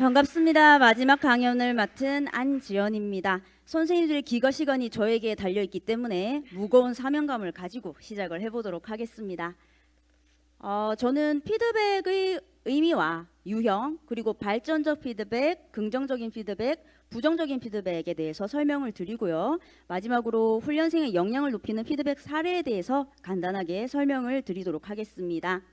반갑습니다. 마지막 강연을 맡은 안지연입니다. 선생님들의 기거 시간이 저에게 달려있기 때문에 무거운 사명감을 가지고 시작을 해보도록 하겠습니다. 저는 피드백의 의미와 유형, 그리고 발전적 피드백, 긍정적인 피드백, 부정적인 피드백에 대해서 설명을 드리고요. 마지막으로 훈련생의 역량을 높이는 피드백 사례에 대해서 간단하게 설명을 드리도록 하겠습니다.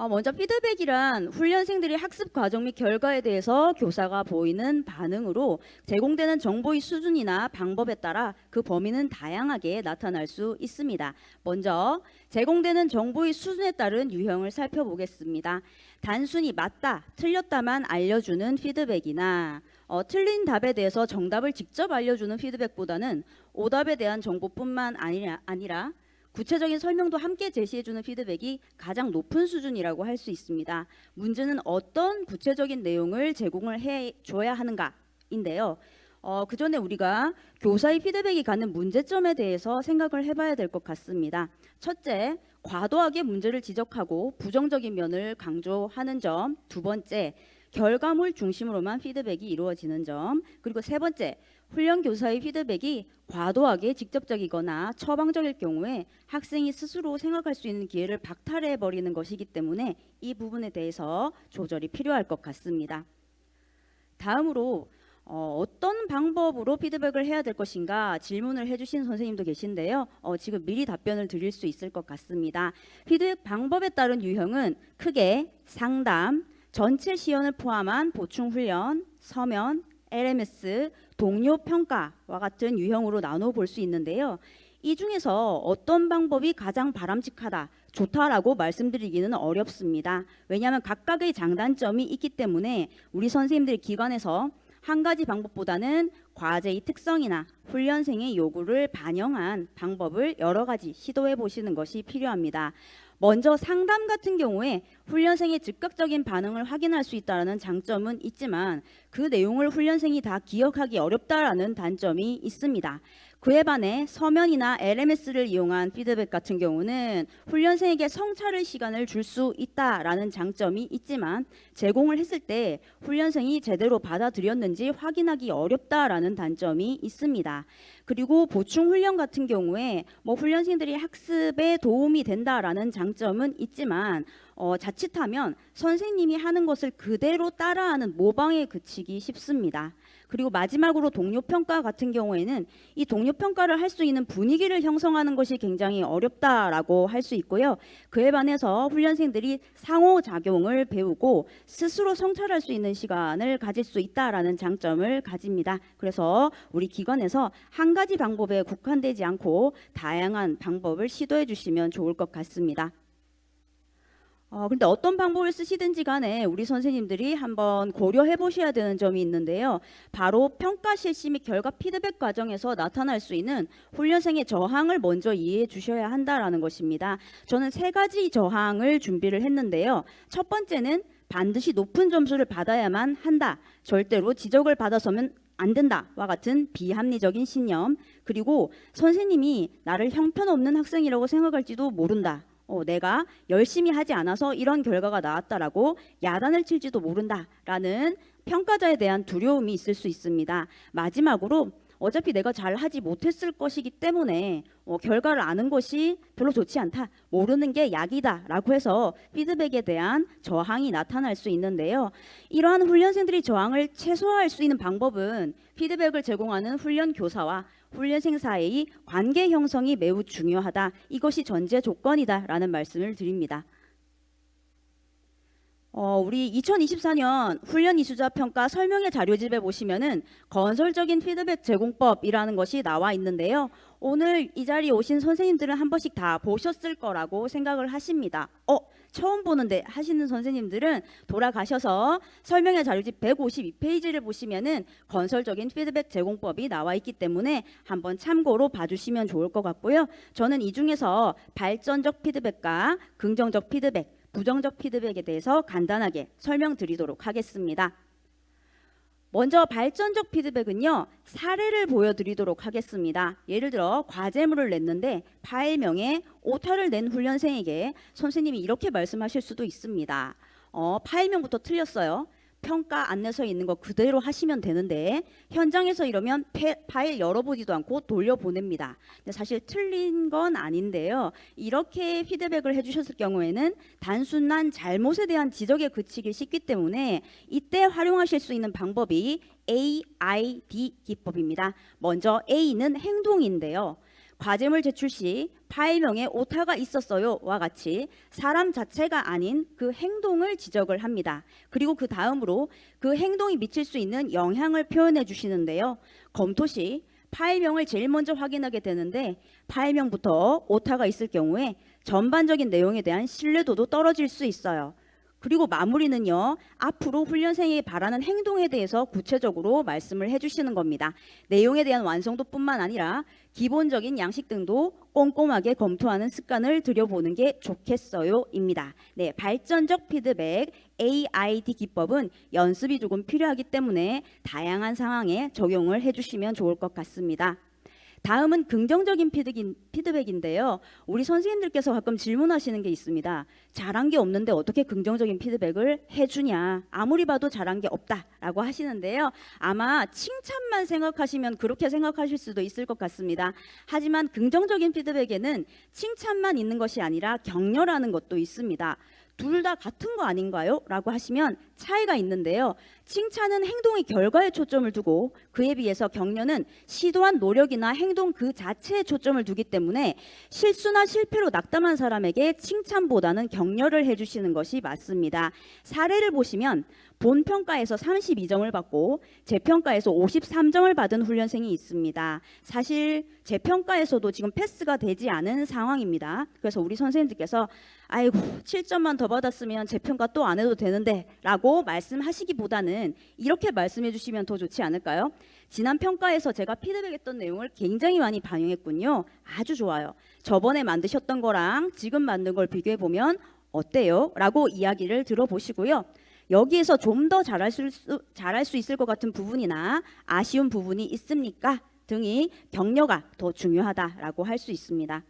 먼저 피드백이란 훈련생들이 학습 과정 및 결과에 대해서 교사가 보이는 반응으로 제공되는 정보의 수준이나 방법에 따라 그 범위는 다양하게 나타날 수 있습니다. 먼저 제공되는 정보의 수준에 따른 유형을 살펴보겠습니다. 단순히 맞다, 틀렸다만 알려주는 피드백이나 틀린 답에 대해서 정답을 직접 알려주는 피드백보다는 오답에 대한 정보뿐만 아니라 구체적인 설명도 함께 제시해주는 피드백이 가장 높은 수준이라고 할 수 있습니다. 문제는 어떤 구체적인 내용을 제공을 해줘야 하는가인데요. 그 전에 우리가 교사의 피드백이 갖는 문제점에 대해서 생각을 해봐야 될 것 같습니다. 첫째, 과도하게 문제를 지적하고 부정적인 면을 강조하는 점. 두 번째, 결과물 중심으로만 피드백이 이루어지는 점. 그리고 세 번째, 훈련 교사의 피드백이 과도하게 직접적이거나 처방적일 경우에 학생이 스스로 생각할 수 있는 기회를 박탈해 버리는 것이기 때문에 이 부분에 대해서 조절이 필요할 것 같습니다. 다음으로 어떤 방법으로 피드백을 해야 될 것인가 질문을 해주신 선생님도 계신데요. 지금 미리 답변을 드릴 수 있을 것 같습니다. 피드백 방법에 따른 유형은 크게 상담, 전체 시연을 포함한 보충 훈련, 서면, LMS, 동료 평가와 같은 유형으로 나눠 볼 수 있는데요. 이 중에서 어떤 방법이 가장 바람직하다, 좋다라고 말씀드리기는 어렵습니다. 왜냐하면 각각의 장단점이 있기 때문에 우리 선생님들의 기관에서 한 가지 방법보다는 과제의 특성이나 훈련생의 요구를 반영한 방법을 여러 가지 시도해 보시는 것이 필요합니다. 먼저 상담 같은 경우에 훈련생의 즉각적인 반응을 확인할 수 있다는 장점은 있지만 그 내용을 훈련생이 다 기억하기 어렵다라는 단점이 있습니다. 그에 반해 서면이나 LMS를 이용한 피드백 같은 경우는 훈련생에게 성찰의 시간을 줄 수 있다라는 장점이 있지만 제공을 했을 때 훈련생이 제대로 받아들였는지 확인하기 어렵다라는 단점이 있습니다. 그리고 보충 훈련 같은 경우에 훈련생들이 학습에 도움이 된다라는 장점은 있지만 자칫하면 선생님이 하는 것을 그대로 따라하는 모방에 그치기 쉽습니다. 그리고 마지막으로 동료 평가 같은 경우에는 이 동료 평가를 할 수 있는 분위기를 형성하는 것이 굉장히 어렵다라고 할 수 있고요. 그에 반해서 훈련생들이 상호작용을 배우고 스스로 성찰할 수 있는 시간을 가질 수 있다라는 장점을 가집니다. 그래서 우리 기관에서 한 가지 방법에 국한되지 않고 다양한 방법을 시도해 주시면 좋을 것 같습니다. 근데 어떤 방법을 쓰시든지 간에 우리 선생님들이 한번 고려해 보셔야 되는 점이 있는데요. 바로 평가 실시 및 결과 피드백 과정에서 나타날 수 있는 훈련생의 저항을 먼저 이해해 주셔야 한다라는 것입니다. 저는 세 가지 저항을 준비를 했는데요. 첫 번째는 반드시 높은 점수를 받아야만 한다. 절대로 지적을 받아서는 안 된다와 같은 비합리적인 신념. 그리고 선생님이 나를 형편없는 학생이라고 생각할지도 모른다. 내가 열심히 하지 않아서 이런 결과가 나왔다라고 야단을 칠지도 모른다라는 평가자에 대한 두려움이 있을 수 있습니다. 마지막으로 어차피 내가 잘하지 못했을 것이기 때문에 결과를 아는 것이 별로 좋지 않다, 모르는 게 약이다 라고 해서 피드백에 대한 저항이 나타날 수 있는데요. 이러한 훈련생들이 저항을 최소화할 수 있는 방법은 피드백을 제공하는 훈련 교사와 훈련생 사이의 관계 형성이 매우 중요하다. 이것이 전제 조건이다 라는 말씀을 드립니다. 우리 2024년 훈련 이수자 평가 설명의 자료집에 보시면은 건설적인 피드백 제공법이라는 것이 나와 있는데요. 오늘 이 자리에 오신 선생님들은 한 번씩 다 보셨을 거라고 생각을 하십니다. 처음 보는데 하시는 선생님들은 돌아가셔서 설명의 자료집 152페이지를 보시면은 건설적인 피드백 제공법이 나와 있기 때문에 한번 참고로 봐주시면 좋을 것 같고요. 저는 이 중에서 발전적 피드백과 긍정적 피드백, 부정적 피드백에 대해서 간단하게 설명드리도록 하겠습니다. 먼저 발전적 피드백은요, 사례를 보여드리도록 하겠습니다. 예를 들어 과제물을 냈는데 파일명에 오타를 낸 훈련생에게 선생님이 이렇게 말씀하실 수도 있습니다. 파일명부터 틀렸어요. 평가 안내서에 있는 거 그대로 하시면 되는데 현장에서 이러면 파일 열어보지도 않고 돌려보냅니다. 근데 사실 틀린 건 아닌데요. 이렇게 피드백을 해주셨을 경우에는 단순한 잘못에 대한 지적에 그치기 쉽기 때문에 이때 활용하실 수 있는 방법이 AID 기법입니다. 먼저 A는 행동인데요. 과제물 제출 시 파일명에 오타가 있었어요와 같이 사람 자체가 아닌 그 행동을 지적을 합니다. 그리고 그 다음으로 그 행동이 미칠 수 있는 영향을 표현해 주시는데요. 검토 시 파일명을 제일 먼저 확인하게 되는데 파일명부터 오타가 있을 경우에 전반적인 내용에 대한 신뢰도도 떨어질 수 있어요. 그리고 마무리는요. 앞으로 훈련생이 바라는 행동에 대해서 구체적으로 말씀을 해주시는 겁니다. 내용에 대한 완성도뿐만 아니라 기본적인 양식 등도 꼼꼼하게 검토하는 습관을 들여보는 게 좋겠어요입니다. 네, 발전적 피드백 AID 기법은 연습이 조금 필요하기 때문에 다양한 상황에 적용을 해주시면 좋을 것 같습니다. 다음은 긍정적인 피드백인데요. 우리 선생님들께서 가끔 질문하시는 게 있습니다. 잘한 게 없는데 어떻게 긍정적인 피드백을 해주냐. 아무리 봐도 잘한 게 없다라고 하시는데요. 아마 칭찬만 생각하시면 그렇게 생각하실 수도 있을 것 같습니다. 하지만 긍정적인 피드백에는 칭찬만 있는 것이 아니라 격려라는 것도 있습니다. 둘 다 같은 거 아닌가요? 라고 하시면 차이가 있는데요. 칭찬은 행동의 결과에 초점을 두고 그에 비해서 격려는 시도한 노력이나 행동 그 자체에 초점을 두기 때문에 실수나 실패로 낙담한 사람에게 칭찬보다는 격려를 해주시는 것이 맞습니다. 사례를 보시면 본평가에서 32점을 받고 재평가에서 53점을 받은 훈련생이 있습니다. 사실 재평가에서도 지금 패스가 되지 않은 상황입니다. 그래서 우리 선생님들께서 아이고 7점만 더 받았으면 재평가 또 안 해도 되는데 라고 말씀하시기보다는 이렇게 말씀해 주시면 더 좋지 않을까요? 지난 평가에서 제가 피드백했던 내용을 굉장히 많이 반영했군요. 아주 좋아요. 저번에 만드셨던 거랑 지금 만든 걸 비교해 보면 어때요? 라고 이야기를 들어보시고요. 여기에서 좀 더 잘할 수 있을 것 같은 부분이나 아쉬운 부분이 있습니까? 등이 격려가 더 중요하다라고 할 수 있습니다.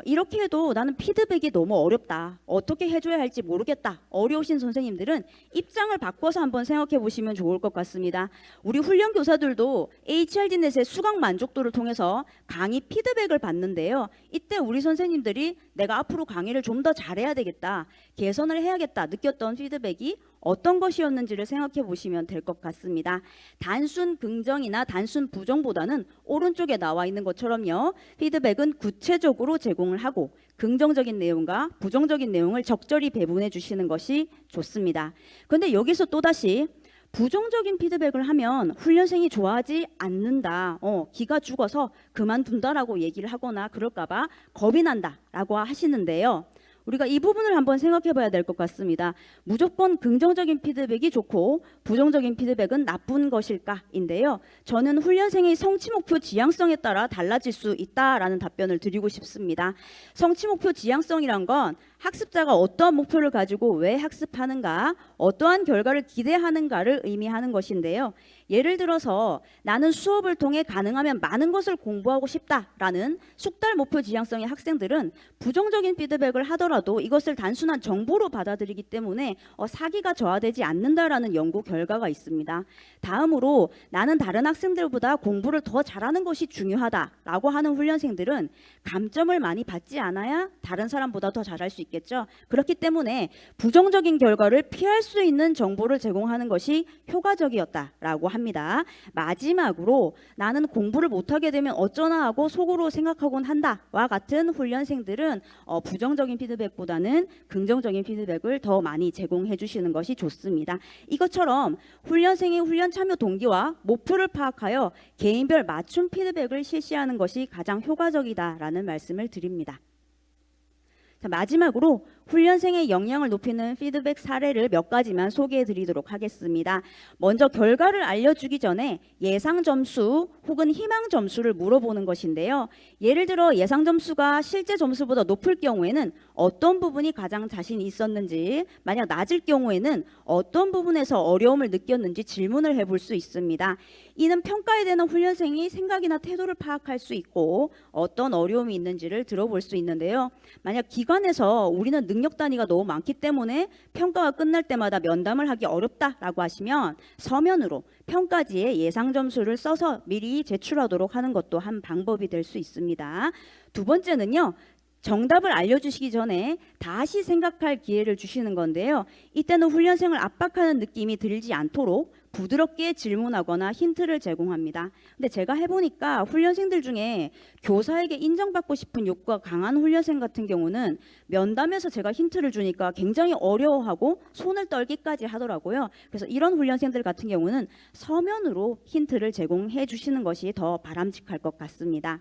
이렇게 해도 나는 피드백이 너무 어렵다. 어떻게 해줘야 할지 모르겠다. 어려우신 선생님들은 입장을 바꿔서 한번 생각해 보시면 좋을 것 같습니다. 우리 훈련 교사들도 HRD넷의 수강 만족도를 통해서 강의 피드백을 받는데요. 이때 우리 선생님들이 내가 앞으로 강의를 좀 더 잘해야 되겠다. 개선을 해야겠다. 느꼈던 피드백이 어떤 것이었는지를 생각해 보시면 될 것 같습니다. 단순 긍정이나 단순 부정보다는 오른쪽에 나와 있는 것처럼요. 피드백은 구체적으로 제공을 하고 긍정적인 내용과 부정적인 내용을 적절히 배분해 주시는 것이 좋습니다. 그런데 여기서 또다시 부정적인 피드백을 하면 훈련생이 좋아하지 않는다. 기가 죽어서 그만둔다라고 얘기를 하거나 그럴까봐 겁이 난다라고 하시는데요. 우리가 이 부분을 한번 생각해 봐야 될 것 같습니다. 무조건 긍정적인 피드백이 좋고 부정적인 피드백은 나쁜 것일까인데요. 저는 훈련생의 성취 목표 지향성에 따라 달라질 수 있다라는 답변을 드리고 싶습니다. 성취 목표 지향성이란 건 학습자가 어떠한 목표를 가지고 왜 학습하는가, 어떠한 결과를 기대하는가를 의미하는 것인데요. 예를 들어서 나는 수업을 통해 가능하면 많은 것을 공부하고 싶다라는 숙달 목표 지향성의 학생들은 부정적인 피드백을 하더라도 이것을 단순한 정보로 받아들이기 때문에 사기가 저하되지 않는다라는 연구 결과가 있습니다. 다음으로 나는 다른 학생들보다 공부를 더 잘하는 것이 중요하다라고 하는 훈련생들은 감점을 많이 받지 않아야 다른 사람보다 더 잘할 수 있겠죠. 그렇기 때문에 부정적인 결과를 피할 수 있는 정보를 제공하는 것이 효과적이었다라고 합니다. 마지막으로 나는 공부를 못하게 되면 어쩌나 하고 속으로 생각하곤 한다와 같은 훈련생들은 부정적인 피드백보다는 긍정적인 피드백을 더 많이 제공해 주시는 것이 좋습니다. 이것처럼 훈련생의 훈련 참여 동기와 목표를 파악하여 개인별 맞춤 피드백을 실시하는 것이 가장 효과적이다라는 말씀을 드립니다. 자, 마지막으로 훈련생의 역량을 높이는 피드백 사례를 몇 가지만 소개해 드리도록 하겠습니다. 먼저 결과를 알려주기 전에 예상 점수 혹은 희망 점수를 물어보는 것인데요. 예를 들어 예상 점수가 실제 점수보다 높을 경우에는 어떤 부분이 가장 자신이 있었는지, 만약 낮을 경우에는 어떤 부분에서 어려움을 느꼈는지 질문을 해볼 수 있습니다. 이는 평가에 대한 훈련생이 생각이나 태도를 파악할 수 있고 어떤 어려움이 있는지를 들어볼 수 있는데요. 만약 기관에서 우리는 능력 단위가 너무 많기 때문에 평가가 끝날 때마다 면담을 하기 어렵다라고 하시면 서면으로 평가지에 예상 점수를 써서 미리 제출하도록 하는 것도 한 방법이 될 수 있습니다. 두 번째는요. 정답을 알려주시기 전에 다시 생각할 기회를 주시는 건데요. 이때는 훈련생을 압박하는 느낌이 들지 않도록 부드럽게 질문하거나 힌트를 제공합니다. 근데 제가 해보니까 훈련생들 중에 교사에게 인정받고 싶은 욕구가 강한 훈련생 같은 경우는 면담에서 제가 힌트를 주니까 굉장히 어려워하고 손을 떨기까지 하더라고요. 그래서 이런 훈련생들 같은 경우는 서면으로 힌트를 제공해 주시는 것이 더 바람직할 것 같습니다.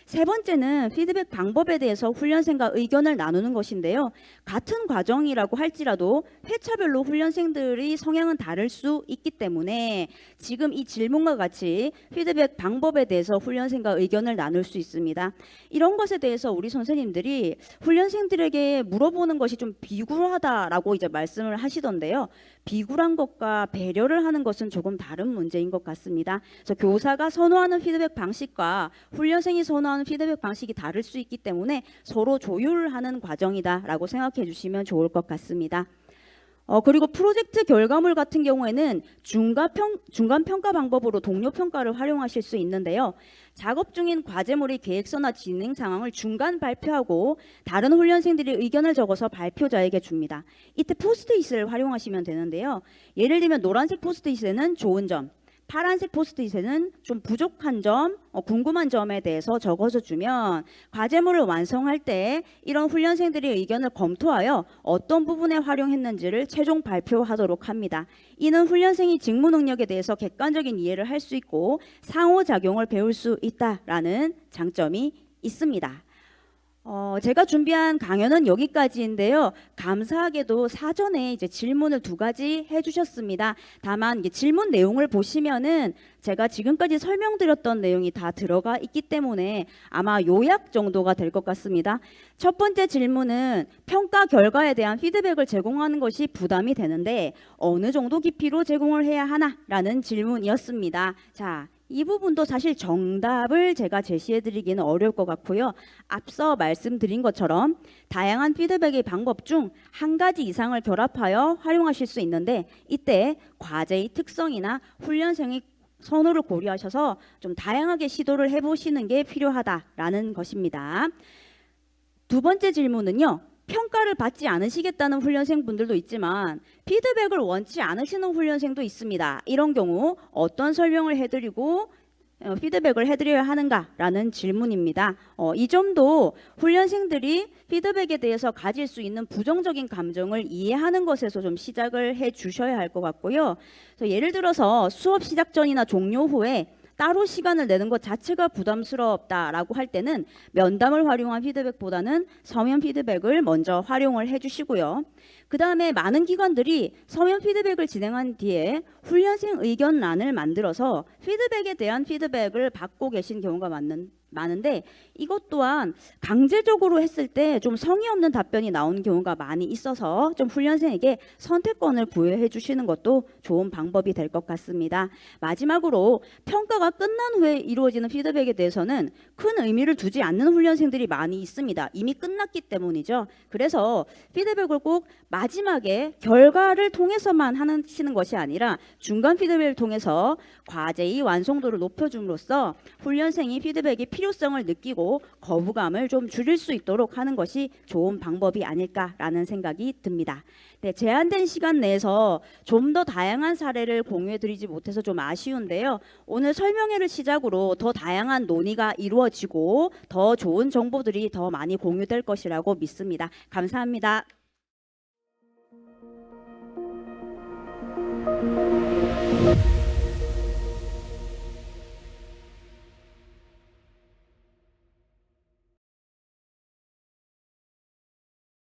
세 번째는 피드백 방법에 대해서 훈련생과 의견을 나누는 것인데요. 같은 과정이라고 할지라도 회차별로 훈련생들의 성향은 다를 수 있기 때문에 지금 이 질문과 같이 피드백 방법에 대해서 훈련생과 의견을 나눌 수 있습니다. 이런 것에 대해서 우리 선생님들이 훈련생들에게 물어보는 것이 좀 비굴하다라고 이제 말씀을 하시던데요. 비굴한 것과 배려를 하는 것은 조금 다른 문제인 것 같습니다. 그래서 교사가 선호하는 피드백 방식과 훈련생이 선호하는 피드백 방식이 다를 수 있기 때문에 서로 조율하는 과정이다라고 생각해 주시면 좋을 것 같습니다. 그리고 프로젝트 결과물 같은 경우에는 중간 평가 방법으로 동료 평가를 활용하실 수 있는데요. 작업 중인 과제물의 계획서나 진행 상황을 중간 발표하고 다른 훈련생들이 의견을 적어서 발표자에게 줍니다. 이때 포스트잇을 활용하시면 되는데요. 예를 들면 노란색 포스트잇에는 좋은 점, 파란색 포스트잇에는 좀 부족한 점, 궁금한 점에 대해서 적어서 주면 과제물을 완성할 때 이런 훈련생들의 의견을 검토하여 어떤 부분에 활용했는지를 최종 발표하도록 합니다. 이는 훈련생이 직무 능력에 대해서 객관적인 이해를 할 수 있고 상호작용을 배울 수 있다라는 장점이 있습니다. 제가 준비한 강연은 여기까지인데요. 감사하게도 사전에 이제 질문을 2가지 해주셨습니다. 다만 이게 질문 내용을 보시면은 제가 지금까지 설명드렸던 내용이 다 들어가 있기 때문에 아마 요약 정도가 될 것 같습니다. 첫 번째 질문은 평가 결과에 대한 피드백을 제공하는 것이 부담이 되는데 어느 정도 깊이로 제공을 해야 하나라는 질문이었습니다. 자. 이 부분도 사실 정답을 제가 제시해드리기는 어려울 것 같고요. 앞서 말씀드린 것처럼 다양한 피드백의 방법 중 한 가지 이상을 결합하여 활용하실 수 있는데 이때 과제의 특성이나 훈련생의 선호를 고려하셔서 좀 다양하게 시도를 해보시는 게 필요하다라는 것입니다. 두 번째 질문은요. 평가를 받지 않으시겠다는 훈련생분들도 있지만 피드백을 원치 않으시는 훈련생도 있습니다. 이런 경우 어떤 설명을 해드리고 피드백을 해드려야 하는가라는 질문입니다. 이 점도 훈련생들이 피드백에 대해서 가질 수 있는 부정적인 감정을 이해하는 것에서 좀 시작을 해 주셔야 할 것 같고요. 예를 들어서 수업 시작 전이나 종료 후에 따로 시간을 내는 것 자체가 부담스럽다라고 할 때는 면담을 활용한 피드백보다는 서면 피드백을 먼저 활용을 해주시고요. 그 다음에 많은 기관들이 서면 피드백을 진행한 뒤에 훈련생 의견란을 만들어서 피드백에 대한 피드백을 받고 계신 경우가 많은데 이것 또한 강제적으로 했을 때 좀 성의 없는 답변이 나오는 경우가 많이 있어서 좀 훈련생에게 선택권을 부여해 주시는 것도 좋은 방법이 될 것 같습니다. 마지막으로 평가가 끝난 후에 이루어지는 피드백에 대해서는 큰 의미를 두지 않는 훈련생들이 많이 있습니다. 이미 끝났기 때문이죠. 그래서 피드백을 꼭 마지막에 결과를 통해서만 하시는 것이 아니라 중간 피드백을 통해서 과제의 완성도를 높여줌으로써 훈련생이 피드백의 필요성을 느끼고 거부감을 좀 줄일 수 있도록 하는 것이 좋은 방법이 아닐까라는 생각이 듭니다. 네, 제한된 시간 내에서 좀 더 다양한 사례를 공유해드리지 못해서 좀 아쉬운데요. 오늘 설명회를 시작으로 더 다양한 논의가 이루어지고 더 좋은 정보들이 더 많이 공유될 것이라고 믿습니다. 감사합니다.